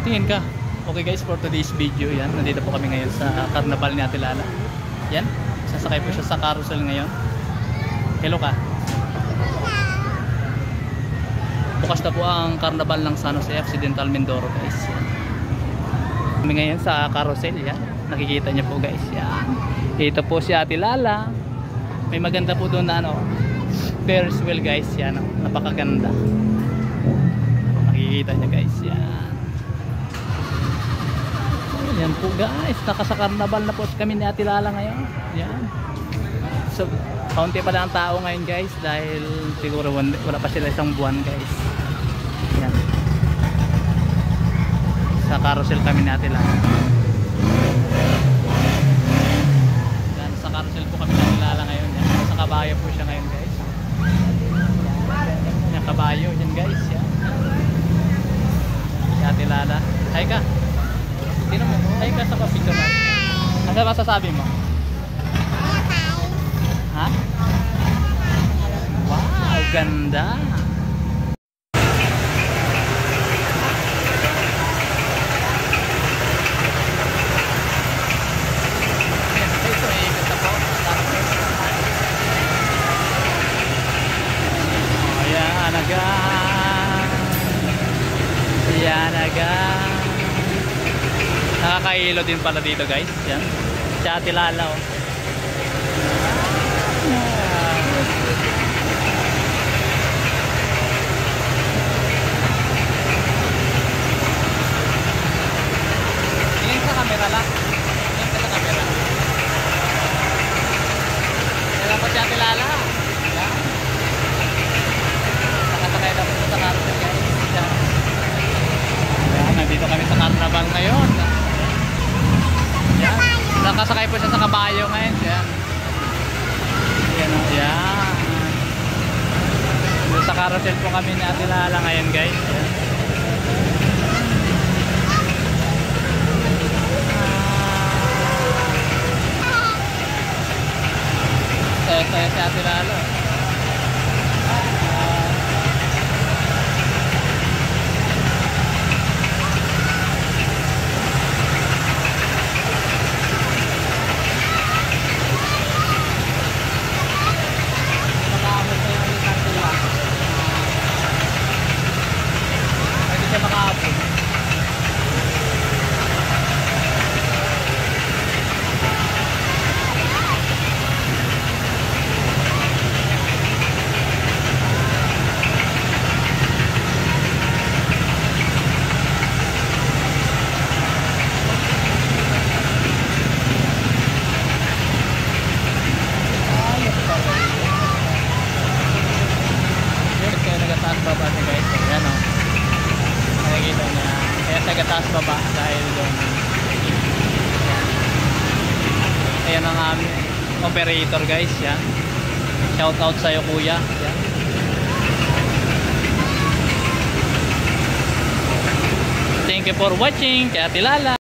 Tingin ka. Okay guys, for today's video, yan. Nandito po kami ngayon sa Carnival ni Ate Lala. Yan. Sasakay po siya sa carousel ngayon. Hello ka. Bukas na po ang Carnival ng San Jose Occidental Mindoro guys. Yan. Kami ngayon sa carousel. Yan. Nakikita niyo po guys. Yan. Ito po si Ate Lala. May maganda po doon na ano, Ferris wheel guys. Yan. Napakaganda. Nakikita niyo guys. Yan. Yan po guys, nakasa Carnival na po kami ni Ate Lala ngayon. Yan. So, kaunti pa lang ang tao ngayon guys dahil siguro wala pa sila isang buwan guys. Yan. Sa carousel kami ni Ate Lala. Yan, sa carousel po kami ni Ate Lala ngayon. Yan. Sa kabayo po siya ngayon guys. Yan, kabayo yan guys. Yan. Si Ate Lala. Hi ka. Sino mo? Ay ka sa picture na. Ano masasabi mo? Ha? Wow, ganda. Ayan agad. Ayan agad. Nakakailo din pala dito guys. Yan. Si Ate Lala oh. Tingin sa camera lang. Tingin ka sa camera. Kaya po si Ate Lala. Yan. Nakasakay na po sa carousel guys. Yan. Yan. Nandito kami sa Carnival ngayon. Yan. Nakasakay po siya sa kabayo ngayon. Yan. Yan o. Yan. Sa carousel po kami ni Ate Lala ngayon guys. Yan. Saya si Ate Lala. Baba niya guys, ayan o. Nakikita niya. Kaya taga-taas baba dahil doon. Ayan ang aming operator guys. Yan. Shout out sa'yo kuya. Yan. Thank you for watching. Kaya Ate Lala.